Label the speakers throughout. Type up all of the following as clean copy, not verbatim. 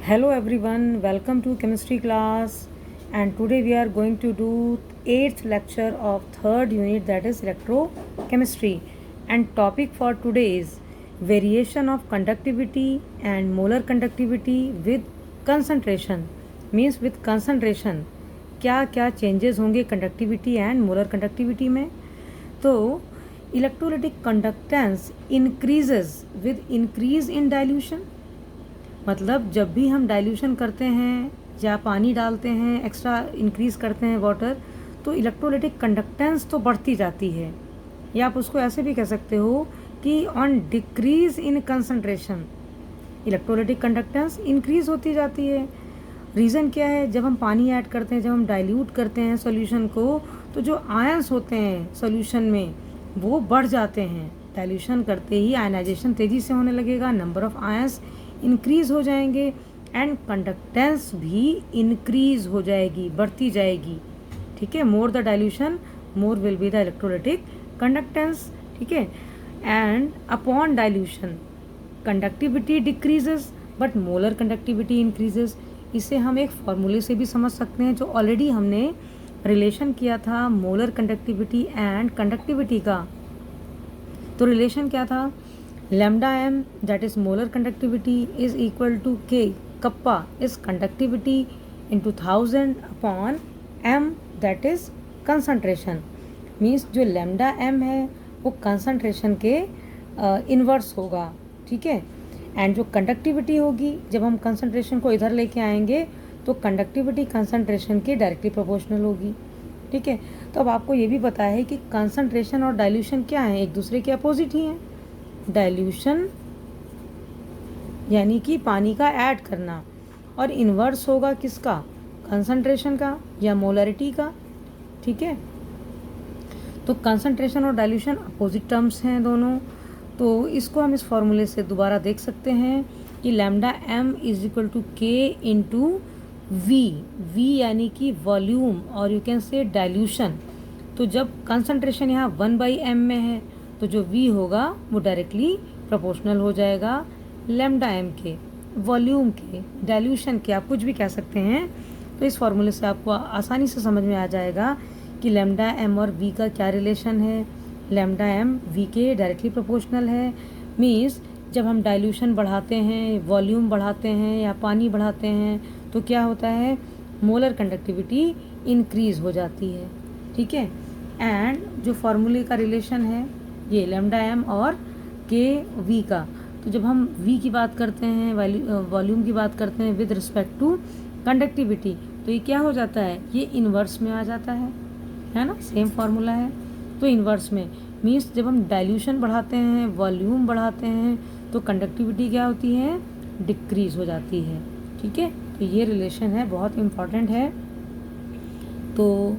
Speaker 1: Hello everyone, welcome to chemistry class, and today we are going to do 8th lecture of 3rd unit, that is electrochemistry, and topic for today is variation of conductivity and molar conductivity with concentration. Means with concentration क्या क्या changes होंगे conductivity and molar conductivity में. तो electrolytic conductance increases with increase in dilution. मतलब जब भी हम dilution करते हैं या पानी डालते हैं, एक्स्ट्रा इंक्रीज़ करते हैं वाटर, तो इलेक्ट्रोलिटिक कंडक्टेंस तो बढ़ती जाती है. या आप उसको ऐसे भी कह सकते हो कि on decrease in concentration electrolytic conductance increase होती जाती है. रीज़न क्या है? जब हम पानी ऐड करते हैं, जब हम डाइल्यूट करते हैं सॉल्यूशन को, तो जो आयंस होते हैं सॉल्यूशन में वो बढ़ जाते हैं. डाइल्यूशन करते ही आयनाइजेशन तेज़ी से होने लगेगा, नंबर ऑफ़ आयंस इंक्रीज़ हो जाएंगे एंड कंडक्टेंस भी इंक्रीज़ हो जाएगी, बढ़ती जाएगी. ठीक है, more the dilution more will be the electrolytic conductance. ठीक है, and upon dilution conductivity decreases but molar conductivity increases. इसे हम एक फॉर्मूले से भी समझ सकते हैं जो ऑलरेडी हमने रिलेशन किया था मोलर कंडक्टिविटी एंड कंडक्टिविटी का. तो रिलेशन क्या था? lambda m, that is molar conductivity, is equal to k. kappa is conductivity into 1000 upon m, that is concentration. means जो lambda m है वो concentration के इन्वर्स होगा. ठीक है, एंड जो कंडक्टिविटी होगी, जब हम कंसंट्रेशन को इधर लेके आएंगे तो कंडक्टिविटी कंसंट्रेशन के डायरेक्टली प्रोपोर्शनल होगी. ठीक है, तो अब आपको ये भी पता है कि कंसंट्रेशन और डाइल्यूशन क्या है, एक दूसरे के अपोजिट ही हैं. डाइल्यूशन यानी कि पानी का ऐड करना, और इन्वर्स होगा किसका? कंसंट्रेशन का या मोलरिटी का. ठीक है, तो कंसंट्रेशन और डाइल्यूशन अपोजिट टर्म्स हैं दोनों. तो इसको हम इस फॉर्मूले से दोबारा देख सकते हैं कि lambda m is equal to K into V यानी कि वॉल्यूम, और यू कैन से डाइल्यूशन. तो जब कंसंट्रेशन यहाँ 1/m में है तो जो v होगा वो डायरेक्टली प्रोपोर्शनल हो जाएगा लैम्डा m के, वॉल्यूम के, डाइल्यूशन के, आप कुछ भी कह सकते हैं. तो इस फॉर्मूले से आपको आसानी से समझ में आ जाएगा कि लैम्डा m और v का क्या रिलेशन है. लैम्डा m v के डायरेक्टली प्रोपोर्शनल है. मीन्स जब हम डाइल्यूशन बढ़ाते हैं, वॉल्यूम बढ़ाते हैं या पानी बढ़ाते हैं तो क्या होता है? मोलर कंडक्टिविटी इंक्रीज़ हो जाती है. ठीक है, एंड जो फॉर्मूले का रिलेशन है ये लैम्डा m और के v का, तो जब हम v की बात करते हैं, वॉल्यूम की बात करते हैं विद रिस्पेक्ट टू कंडक्टिविटी, तो ये क्या हो जाता है? ये इन्वर्स में आ जाता है ना, सेम फार्मूला है. तो इन्वर्स में मीन्स जब हम डाइल्यूशन बढ़ाते हैं, वॉल्यूम बढ़ाते हैं, तो कंडक्टिविटी क्या होती है? डिक्रीज़ हो जाती है. ठीक है, तो ये रिलेशन है, बहुत इम्पॉर्टेंट है. तो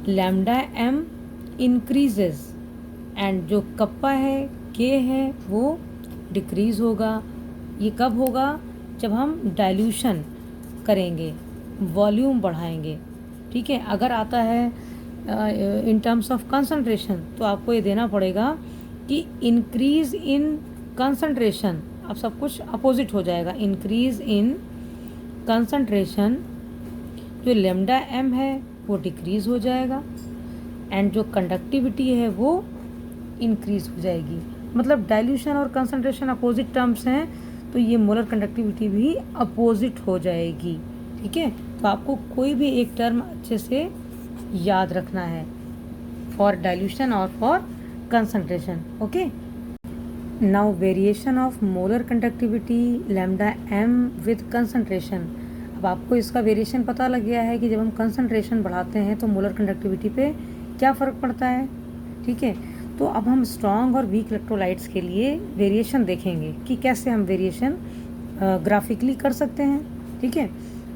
Speaker 1: लैम्डा m इंक्रीजेज एंड जो कप्पा है, के है, वो डिक्रीज़ होगा. ये कब होगा? जब हम डाइल्यूशन करेंगे, वॉल्यूम बढ़ाएंगे. ठीक है, अगर आता है इन टर्म्स ऑफ कंसंट्रेशन तो आपको ये देना पड़ेगा कि इंक्रीज़ इन कंसंट्रेशन. अब सब कुछ अपोजिट हो जाएगा. इंक्रीज़ इन कंसंट्रेशन, जो लैम्डा m है वो डिक्रीज़ हो जाएगा एंड जो कंडक्टिविटी है वो इंक्रीज़ हो जाएगी. मतलब डाइल्यूशन और कंसंट्रेशन अपोजिट टर्म्स हैं, तो ये मोलर कंडक्टिविटी भी अपोजिट हो जाएगी. ठीक है, तो आपको कोई भी एक टर्म अच्छे से याद रखना है फॉर डाइल्यूशन और for concentration. Okay, now variation of molar conductivity lambda m with concentration. अब आपको इसका वेरिएशन पता लग गया है कि जब हम कंसंट्रेशन बढ़ाते हैं तो मोलर कंडक्टिविटी पे क्या फ़र्क पड़ता है. ठीक है, तो अब हम स्ट्रॉन्ग और वीक इलेक्ट्रोलाइट्स के लिए वेरिएशन देखेंगे कि कैसे हम वेरिएशन ग्राफिकली कर सकते हैं. ठीक है,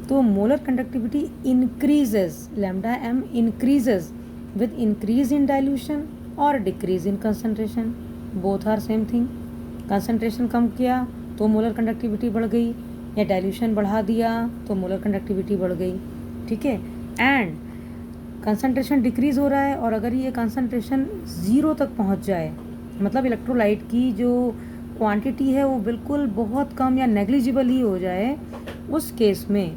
Speaker 1: तो molar conductivity increases, lambda m increases with increase in dilution और decrease in concentration. Both are same thing. Concentration कम किया तो मोलर कंडक्टिविटी बढ़ गई, या डाइल्यूशन बढ़ा दिया तो मोलर कंडक्टिविटी बढ़ गई. ठीक है, एंड कंसंट्रेशन डिक्रीज़ हो रहा है, और अगर ये कंसंट्रेशन ज़ीरो तक पहुंच जाए, मतलब इलेक्ट्रोलाइट की जो क्वांटिटी है वो बिल्कुल बहुत कम या नेग्लिजिबल ही हो जाए, उस केस में,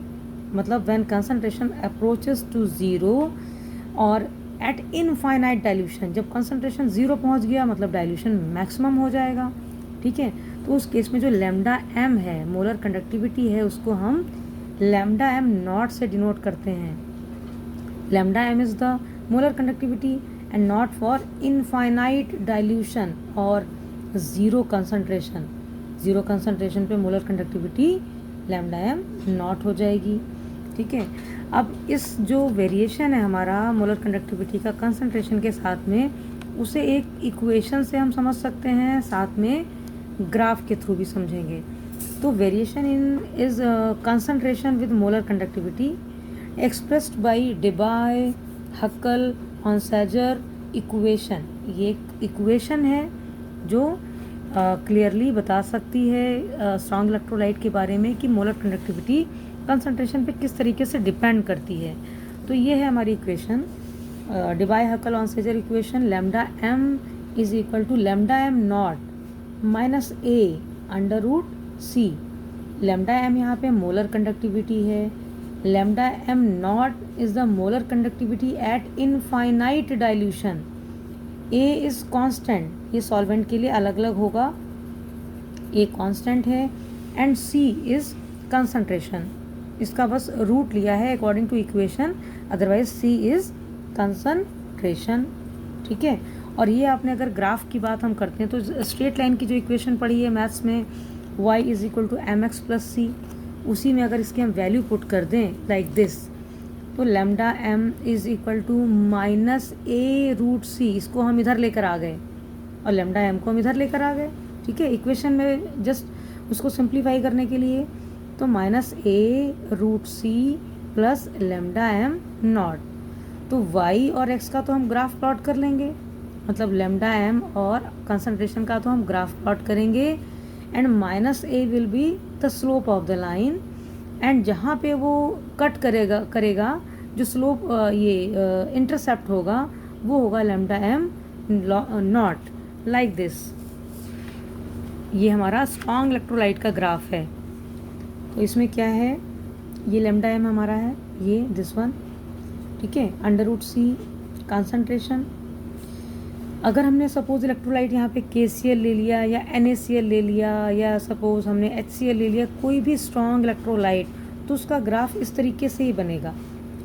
Speaker 1: मतलब when concentration approaches to zero और एट इनफाइनाइट डाइल्यूशन, जब कंसंट्रेशन ज़ीरो पहुंच गया मतलब डाइल्यूशन मैक्सिमम हो जाएगा, ठीक है। तो उस केस में जो लैम्डा एम है, मोलर कंडक्टिविटी है, उसको हम लैम्डा एम नॉट से डिनोट करते हैं। Lambda M is the molar conductivity and naught for infinite dilution और ज़ीरो कंसंट्रेशन। ज़ीरो कंसंट्रेशन पे molar conductivity lambda M naught हो जाएगी, ठीक है। अब इस जो वेरिएशन है हमारा मोलर कंडक्टिविटी का कंसंट्रेशन के साथ में, उसे एक इक्वेशन से हम समझ सकते हैं, साथ में ग्राफ के थ्रू भी समझेंगे। तो variation in is concentration with molar conductivity expressed by Debye हक्कल Onsager equation. ये एक इक्वेशन है जो क्लियरली बता सकती है स्ट्रॉन्ग इलेक्ट्रोलाइट के बारे में कि मोलर कंडक्टिविटी कंसंट्रेशन पे किस तरीके से डिपेंड करती है। तो ये है हमारी equation, Debye हक्कल Onsager equation. Lambda M is equal to lambda M not minus A under root C. Lambda m यहाँ पे मोलर कंडक्टिविटी है, lambda M not is the molar conductivity at infinite dilution. A is constant, ये solvent के लिए अलग अलग होगा, A constant है, एंड सी इज कंसंट्रेशन। इसका बस रूट लिया है according to equation, otherwise C is concentration, ठीक है। और ये आपने अगर ग्राफ की बात हम करते हैं तो स्ट्रेट लाइन की जो इक्वेशन पढ़ी है मैथ्स में, y is equal to M X plus C, उसी में अगर इसकी हम वैल्यू पुट कर दें लाइक दिस, तो lambda M is equal to minus A root C, इसको हम इधर लेकर आ गए और लैम्डा एम को हम इधर लेकर आ गए, ठीक है। इक्वेशन में जस्ट उसको सिंप्लीफाई करने के लिए, तो minus A root C plus lambda M naught. तो y और x का तो हम ग्राफ प्लॉट कर लेंगे, मतलब लैम्डा एम और कंसंट्रेशन का तो हम ग्राफ प्लॉट करेंगे, and minus A will be the slope of the line, and जहाँ पे वो कट करेगा जो स्लोप ये इंटरसेप्ट होगा वो होगा lambda am not, like this. ये हमारा स्ट्रॉन्ग इलेक्ट्रोलाइट का ग्राफ है। तो इसमें क्या है, ये लैम्डा एम हमारा है, ये दिस वन, ठीक है, अंडर रूट सी कंसंट्रेशन। अगर हमने सपोज इलेक्ट्रोलाइट यहाँ पे KCl ले लिया या NaCl ले लिया या सपोज हमने HCl ले लिया, कोई भी स्ट्रॉन्ग इलेक्ट्रोलाइट, तो उसका ग्राफ इस तरीके से ही बनेगा,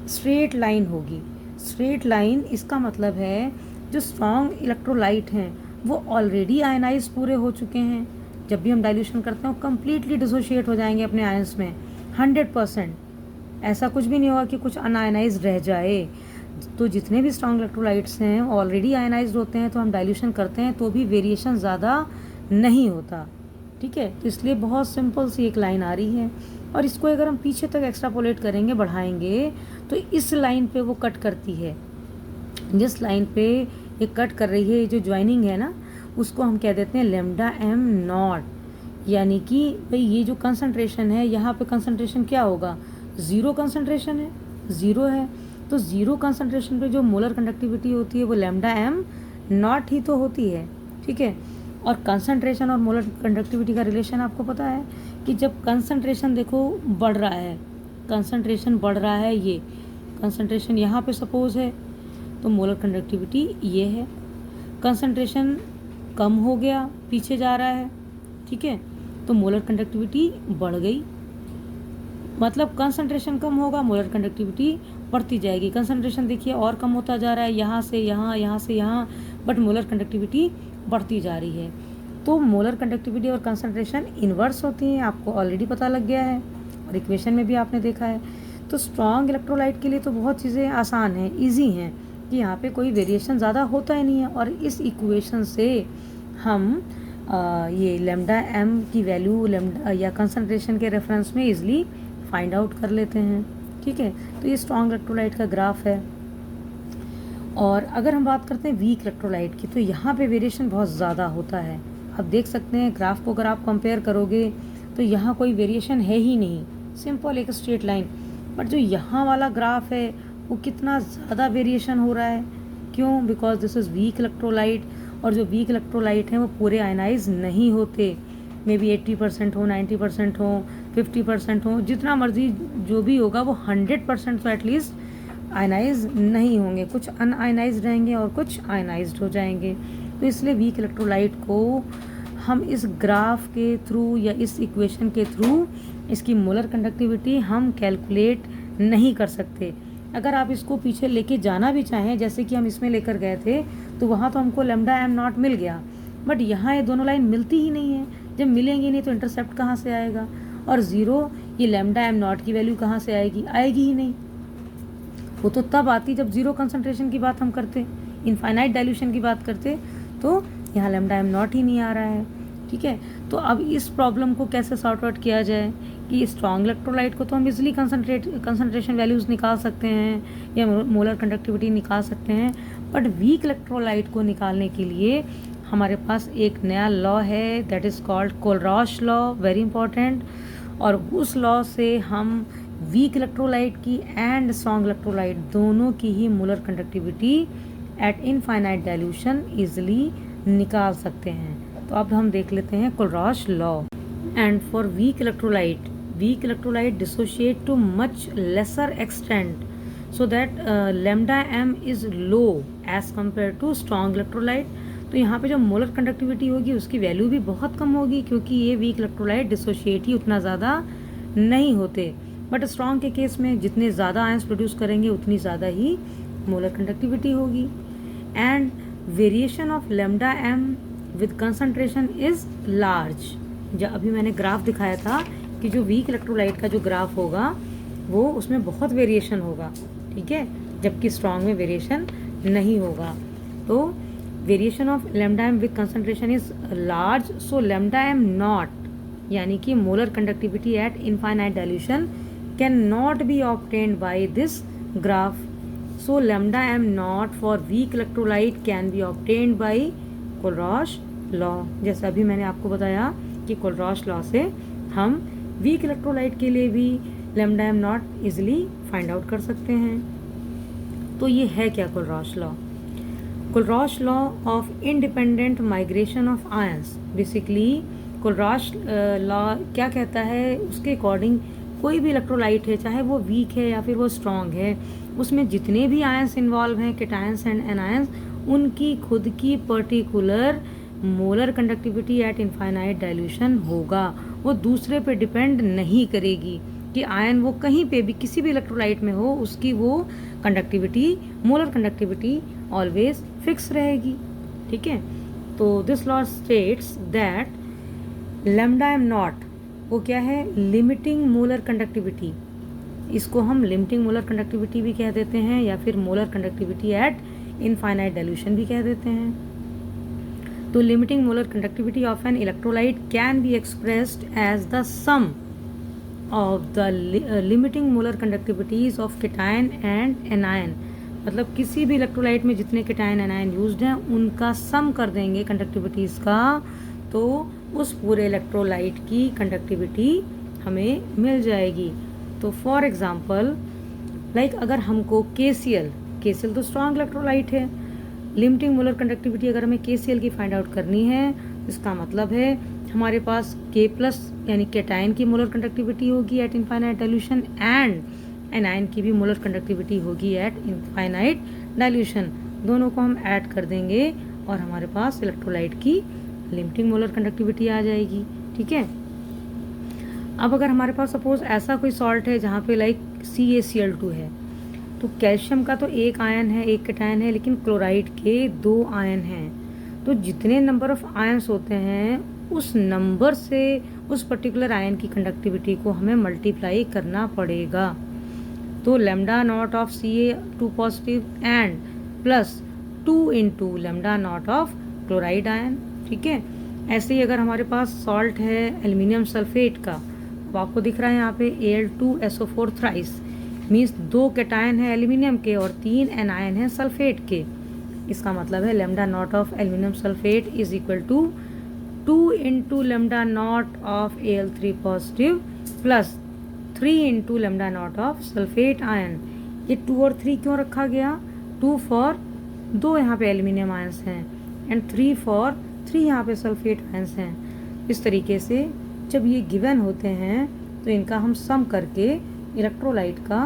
Speaker 1: स्ट्रेट लाइन होगी। स्ट्रेट लाइन इसका मतलब है जो स्ट्रॉन्ग इलेक्ट्रोलाइट हैं वो ऑलरेडी आयनाइज पूरे हो चुके हैं, जब भी हम डाइल्यूशन करते हैं वो कम्प्लीटली डिसोशिएट हो जाएंगे अपने आयंस में 100%। ऐसा कुछ भी नहीं होगा कि कुछ अनआयनाइज रह जाए। तो जितने भी स्ट्रॉन्ग इलेक्ट्रोलाइट्स हैं ऑलरेडी आयनाइज्ड होते हैं, तो हम डाइल्यूशन करते हैं तो भी वेरिएशन ज़्यादा नहीं होता, ठीक है। तो इसलिए बहुत सिंपल सी एक लाइन आ रही है, और इसको अगर हम पीछे तक एक्स्ट्रापोलेट करेंगे, बढ़ाएंगे, तो इस लाइन पे वो कट करती है। जिस लाइन पे ये कट कर रही है, जो ज्वाइनिंग है ना, उसको हम कह देते हैं लैम्डा एम नॉट। यानी कि भाई ये जो कंसंट्रेशन है, यहाँ पे कंसंट्रेशन क्या होगा, ज़ीरो कंसंट्रेशन है, ज़ीरो है, तो ज़ीरो कंसंट्रेशन पे जो मोलर कंडक्टिविटी होती है वो लैम्डा एम नॉट ही तो होती है, ठीक है। और कंसंट्रेशन और मोलर कंडक्टिविटी का रिलेशन आपको पता है कि जब कंसंट्रेशन देखो बढ़ रहा है, कंसंट्रेशन बढ़ रहा है, ये कंसंट्रेशन यहाँ पे सपोज है, तो मोलर कंडक्टिविटी ये है। कंसंट्रेशन कम हो गया, पीछे जा रहा है, ठीक है, तो मोलर कंडक्टिविटी बढ़ गई। मतलब कंसंट्रेशन कम होगा, मोलर कंडक्टिविटी बढ़ती जाएगी। कंसंट्रेशन देखिए और कम होता जा रहा है, यहाँ से यहाँ, यहाँ से यहाँ, बट मोलर कंडक्टिविटी बढ़ती जा रही है। तो मोलर कंडक्टिविटी और कंसंट्रेशन इन्वर्स होती हैं, आपको ऑलरेडी पता लग गया है और इक्वेशन में भी आपने देखा है। तो स्ट्रॉन्ग इलेक्ट्रोलाइट के लिए तो बहुत चीज़ें आसान हैं, ईजी हैं, कि यहाँ पे कोई वेरिएशन ज़्यादा होता ही नहीं है। और इस इक्वेशन से हम ये लैम्डा एम की वैल्यू लैम्डा या कंसंट्रेशन के रेफरेंस में इजली फाइंड आउट कर लेते हैं, ठीक है। तो ये स्ट्रॉन्ग इलेक्ट्रोलाइट का ग्राफ है। और अगर हम बात करते हैं वीक इलेक्ट्रोलाइट की, तो यहाँ पे वेरिएशन बहुत ज़्यादा होता है। आप देख सकते हैं ग्राफ को अगर आप कंपेयर करोगे तो यहाँ कोई वेरिएशन है ही नहीं, सिंपल एक स्ट्रेट लाइन। बट जो यहाँ वाला ग्राफ है वो कितना ज़्यादा वेरिएशन हो रहा है, क्यों? Because this is weak electrolyte, और जो वीक इलेक्ट्रोलाइट हैं वो पूरे आयनाइज नहीं होते। मे बी 80% हो, 90% हो, 50% हो, जितना मर्जी जो भी होगा वो 100% तो एटलीस्ट आयनाइज नहीं होंगे, कुछ अनआयनाइज रहेंगे और कुछ आयनाइज्ड हो जाएंगे। तो इसलिए वीक इलेक्ट्रोलाइट को हम इस ग्राफ के थ्रू या इस इक्वेशन के थ्रू इसकी मोलर कंडक्टिविटी हम कैलकुलेट नहीं कर सकते। अगर आप इसको पीछे लेके जाना भी चाहें, जैसे कि हम इसमें लेकर गए थे, तो वहाँ तो हमको लैम्डा एम नॉट मिल गया, बट यहाँ ये दोनों लाइन मिलती ही नहीं है। जब मिलेंगी नहीं तो इंटरसेप्ट कहाँ से आएगा, और ज़ीरो ये लैम्डा एम नॉट की वैल्यू कहाँ से आएगी, आएगी ही नहीं। वो तो तब आती जब ज़ीरो कंसंट्रेशन की बात हम करते, इनफाइनाइट डाइल्यूशन की बात करते, तो यहाँ लैम्डा एम नॉट ही नहीं आ रहा है। ठीक है, तो अब इस प्रॉब्लम को कैसे सॉर्ट आउट किया जाए कि स्ट्रॉन्ग इलेक्ट्रोलाइट को तो हम इजीली कंसंट्रेशन वैल्यूज़ निकाल सकते हैं या मोलर कंडक्टिविटी निकाल सकते हैं, बट वीक इलेक्ट्रोलाइट को निकालने के लिए हमारे पास एक नया लॉ है, that is called Kohlrausch law, very important. और उस लॉ से हम वीक इलेक्ट्रोलाइट की एंड स्ट्रॉन्ग इलेक्ट्रोलाइट दोनों की ही molar conductivity at infinite dilution easily निकाल सकते हैं। तो अब हम देख लेते हैं Kohlrausch law. And for weak electrolyte dissociate to much lesser extent so that lambda m is low as compared to strong electrolyte। तो यहाँ पे जो मोलर कंडक्टिविटी होगी उसकी वैल्यू भी बहुत कम होगी, क्योंकि ये वीक इलेक्ट्रोलाइट डिसोशिएट ही उतना ज़्यादा नहीं होते। बट स्ट्रॉन्ग के केस में जितने ज़्यादा आयंस प्रोड्यूस करेंगे उतनी ज़्यादा ही मोलर कंडक्टिविटी होगी। And variation of lambda M with concentration is large. जब अभी मैंने ग्राफ दिखाया था कि जो वीक इलेक्ट्रोलाइट का जो ग्राफ होगा वो उसमें बहुत वेरिएशन होगा, ठीक है, जबकि स्ट्रॉन्ग में वेरिएशन नहीं होगा। तो variation of lambda M with concentration is large, so lambda M not यानी कि molar conductivity at infinite dilution can not be obtained by this graph. So lambda M not for weak electrolyte can be obtained by Kohlrausch law. जैसा अभी मैंने आपको बताया कि Kohlrausch law से हम वीक इलेक्ट्रोलाइट के लिए भी lambda M not easily find out कर सकते हैं। तो ये है क्या Kohlrausch law? Kohlrausch law of independent migration of ions. Basically Kohlrausch law क्या कहता है, उसके अकॉर्डिंग कोई भी इलेक्ट्रोलाइट है, चाहे वो वीक है या फिर वो स्ट्रॉन्ग है, उसमें जितने भी आयंस इन्वॉल्व हैं, केटायंस एंड एनायंस, उनकी खुद की particular molar conductivity at infinite dilution होगा। वो दूसरे पे डिपेंड नहीं करेगी कि आयन वो कहीं पे भी किसी भी इलेक्ट्रोलाइट में हो, उसकी वो conductivity, molar conductivity always fix रहेगी। ठीक है, तो this law states that lambda am not वो क्या है, लिमिटिंग मोलर कंडक्टिविटी। इसको हम लिमिटिंग मोलर कंडक्टिविटी भी कह देते हैं या फिर molar conductivity at infinite dilution भी कह देते हैं। तो limiting molar conductivity of an electrolyte can be expressed as the sum of the limiting molar conductivities of cation and anion. मतलब किसी भी इलेक्ट्रोलाइट में जितने केटायन एनायन यूज्ड हैं उनका सम कर देंगे कंडक्टिविटीज़ का, तो उस पूरे इलेक्ट्रोलाइट की कंडक्टिविटी हमें मिल जाएगी। तो फॉर एग्जांपल लाइक अगर हमको KCl तो स्ट्रॉन्ग इलेक्ट्रोलाइट है, लिमिटिंग मोलर कंडक्टिविटी अगर हमें KCl की फाइंड आउट करनी है, इसका मतलब है हमारे पास K+ यानी केटायन की मोलर कंडक्टिविटी होगी eight infinite dilution and anion की भी मोलर कंडक्टिविटी होगी एट इनफाइनाइट डाइल्यूशन। दोनों को हम ऐड कर देंगे और हमारे पास इलेक्ट्रोलाइट की लिमिटिंग मोलर कंडक्टिविटी आ जाएगी। ठीक है, अब अगर हमारे पास सपोज ऐसा कोई सॉल्ट है जहाँ पे लाइक CaCl2 है, तो कैल्शियम का तो एक आयन है, एक केटायन है, लेकिन क्लोराइड के 2 आयन हैं। तो जितने नंबर ऑफ आयन्स होते हैं उस नंबर से उस पर्टिकुलर आयन की कंडक्टिविटी को हमें मल्टीप्लाई करना पड़ेगा। तो lambda naught of Ca2 positive and plus 2 into lambda naught of chloride ion. ठीक है, ऐसे ही अगर हमारे पास सॉल्ट है एल्युमिनियम सल्फेट का, तो आपको दिख रहा है यहाँ पे Al2SO4 थ्राइस, मीन्स 2 केटायन है एल्युमिनियम के और 3 एनायन है सल्फेट के। इसका मतलब है lambda naught of aluminium sulphate is equal to 2 into lambda naught of Al3 positive plus 3 into lambda naught of sulphate ion. ये 2 और 3 क्यों रखा गया? 2 फॉर 2 यहाँ पे एल्युमिनियम आयंस हैं एंड 3 फॉर 3 यहाँ पे सल्फेट आयंस हैं। इस तरीके से जब ये गिवन होते हैं तो इनका हम सम करके इलेक्ट्रोलाइट का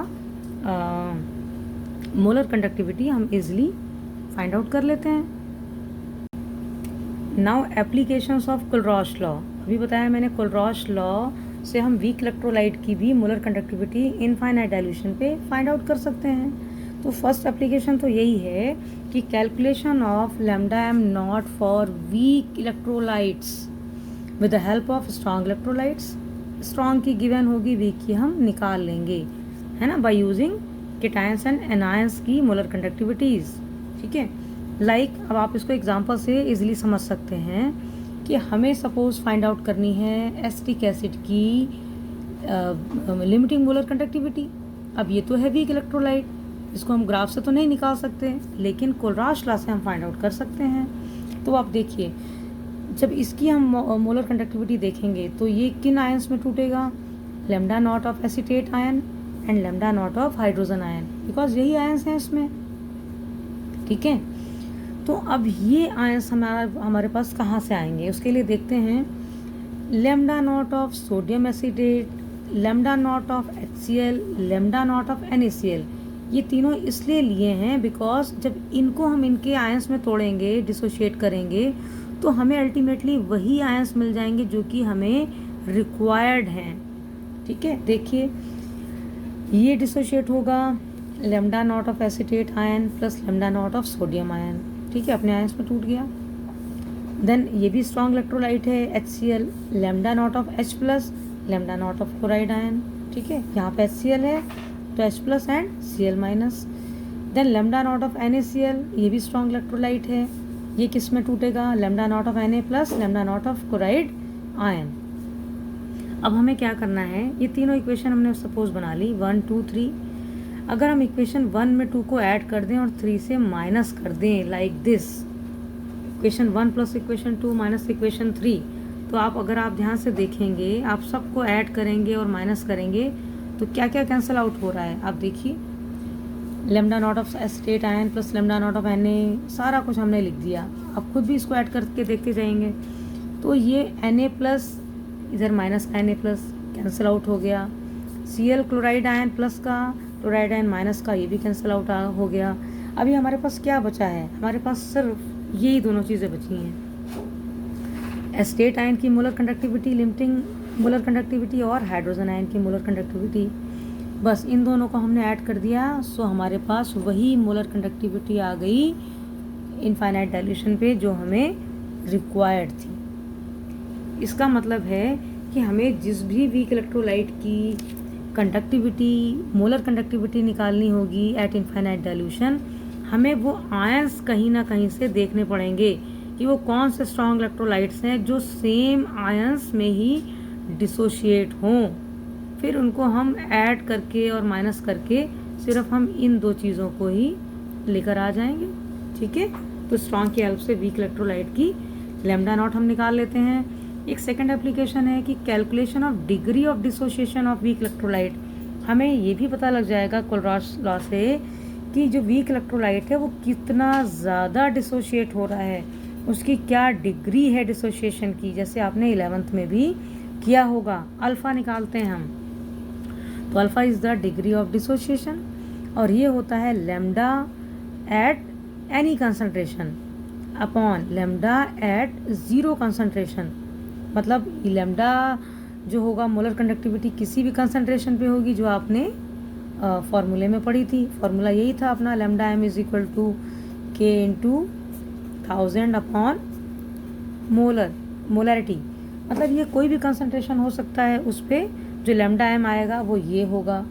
Speaker 1: मोलर कंडक्टिविटी हम इजीली फाइंड आउट कर लेते हैं। नाउ एप्लीकेशंस ऑफ कुलरॉश लॉ, अभी बताया मैंने कुलरॉश लॉ से हम वीक इलेक्ट्रोलाइट की भी मोलर कंडक्टिविटी इनफाइनाइट डाइल्यूशन पे फाइंड आउट कर सकते हैं। तो फर्स्ट एप्लीकेशन तो यही है कि calculation of lambda M not for weak electrolytes with the help of strong electrolytes. Strong की गिवन होगी, वीक की हम निकाल लेंगे, है ना, by using cations and anions की मोलर कंडक्टिविटीज़। ठीक है, अब आप इसको एग्जांपल से इजीली समझ सकते हैं कि हमें सपोज फाइंड आउट करनी है एसिटिक एसिड की लिमिटिंग मोलर कंडक्टिविटी। अब ये तो है वीक इलेक्ट्रोलाइट, इसको हम ग्राफ से तो नहीं निकाल सकते, लेकिन कुलरॉश लॉ से हम फाइंड आउट कर सकते हैं। तो आप देखिए, जब इसकी हम मोलर कंडक्टिविटी देखेंगे तो ये किन आयंस में टूटेगा, lambda naught of acetate ion and lambda naught of hydrogen ion, because यही आयंस हैं इसमें। ठीक है, तो अब ये आयंस हमारे पास कहाँ से आएंगे, उसके लिए देखते हैं। Lambda naught of sodium acetate, lambda naught of HCl, lambda naught of NaCl, ये तीनों इसलिए लिए हैं बिकॉज जब इनको हम इनके आयंस में तोड़ेंगे, डिसोशिएट करेंगे, तो हमें अल्टीमेटली वही आयंस मिल जाएंगे जो कि हमें रिक्वायर्ड हैं। ठीक है, देखिए ये डिसोशिएट होगा lambda naught of acetate ion plus lambda naught of sodium ion. ठीक है, अपने आयंस में टूट गया। देन ये भी स्ट्रॉन्ग इलेक्ट्रोलाइट है HCl, lambda naught of H plus lambda naught of chloride ion. ठीक है, यहाँ पे HCl है तो H plus and Cl minus. Then lambda naught of NaCl, ये भी स्ट्रॉन्ग इलेक्ट्रोलाइट है, ये किस में टूटेगा, lambda naught of Na plus lambda naught of chloride ion. अब हमें क्या करना है, ये तीनों इक्वेशन हमने सपोज बना ली 1 2 3। अगर हम इक्वेशन 1 में 2 को ऐड कर दें और 3 से माइनस कर दें like this, equation 1 plus equation 2 minus equation 3, तो अगर आप ध्यान से देखेंगे, आप सबको ऐड करेंगे और माइनस करेंगे तो क्या क्या कैंसिल आउट हो रहा है, आप देखिए। Lambda naught of acetate ion plus lambda naught of Na, सारा कुछ हमने लिख दिया, आप खुद भी इसको ऐड करके देखते जाएंगे। तो ये Na प्लस इधर माइनस का Na प्लस कैंसिल आउट हो गया, Cl क्लोराइड आयन प्लस का क्लोराइड आयन माइनस का, ये भी कैंसिल आउट हो गया। अभी हमारे पास क्या बचा है, हमारे पास सिर्फ यही दोनों चीज़ें बची हैं, एसीटेट आयन की molar conductivity, limiting molar conductivity, और हाइड्रोजन आयन की मोलर कंडक्टिविटी। बस इन दोनों को हमने ऐड कर दिया, सो हमारे पास वही मोलर कंडक्टिविटी आ गई इनफाइनाइट डाइल्यूशन पे जो हमें रिक्वायर्ड थी। इसका मतलब है कि हमें जिस भी वीक इलेक्ट्रोलाइट की कंडक्टिविटी, मोलर कंडक्टिविटी निकालनी होगी एट इनफाइनाइट डाइल्यूशन, हमें वो आयंस कहीं ना कहीं से देखने पड़ेंगे कि वो कौन से स्ट्रॉन्ग इलेक्ट्रोलाइट्स हैं जो सेम आयंस में ही डिसोशिएट हों। फिर उनको हम ऐड करके और माइनस करके सिर्फ हम इन दो चीज़ों को ही लेकर आ जाएंगे। ठीक है, तो स्ट्रॉन्ग की हेल्प से वीक इलेक्ट्रोलाइट की लैम्डा नॉट हम निकाल लेते हैं। एक सेकंड एप्लीकेशन है कि calculation of degree of dissociation of weak electrolyte. हमें ये भी पता लग जाएगा कुलरॉश लॉ से कि जो वीक इलेक्ट्रोलाइट है वो कितना ज़्यादा डिसोशिएट हो रहा है, उसकी क्या डिग्री है डिसोसिएशन की, जैसे आपने 11th में भी किया होगा। अल्फ़ा निकालते हैं हम, तो alpha is the degree of dissociation, और ये होता है lambda at any concentration upon lambda at zero concentration. मतलब लैम्डा जो होगा मोलर कंडक्टिविटी किसी भी कंसंट्रेशन पे होगी जो आपने फॉर्मूले में पढ़ी थी। फॉर्मूला यही था अपना, lambda M is equal to K into 1000 upon molarity. मतलब ये कोई भी कंसंट्रेशन हो सकता है, उस पर जो लैम्डा एम आएगा वो ये होगा,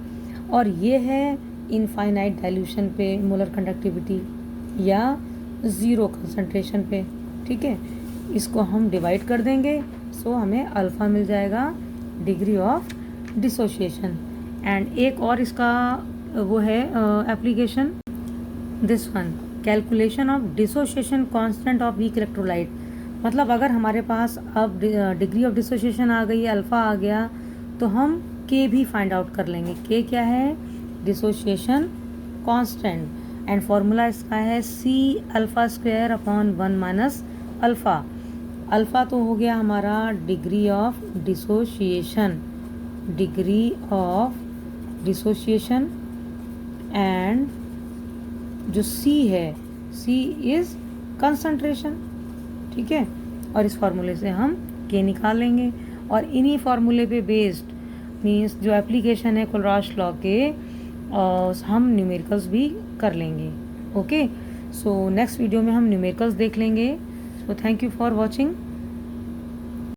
Speaker 1: और ये है इनफाइनाइट डाइल्यूशन पे मोलर कंडक्टिविटी या ज़ीरो कंसंट्रेशन पे। ठीक है, इसको हम डिवाइड कर देंगे, सो हमें अल्फ़ा मिल जाएगा, डिग्री ऑफ डिसोशिएशन। एंड एक और इसका वो है application, this one, calculation of dissociation constant of weak electrolyte. मतलब अगर हमारे पास अब डिग्री ऑफ डिसोशिएशन आ गई, अल्फ़ा आ गया, तो हम के भी फाइंड आउट कर लेंगे। के क्या है, डिसोशिएशन कांस्टेंट, एंड फॉर्मूला इसका है C alpha square upon 1 minus alpha. Alpha तो हो गया हमारा degree of dissociation, degree of dissociation, and जो सी है, सी इज़ कंसंट्रेशन, ठीक है। और इस फार्मूले से हम के निकालेंगे और इन्हीं फार्मूले पे बेस्ड मीन्स जो एप्लीकेशन है कोलराश लॉ के हम न्यूमेरिकल्स भी कर लेंगे। ओके, सो नेक्स्ट वीडियो में हम न्यूमेरिकल्स देख लेंगे। So thank you for watching.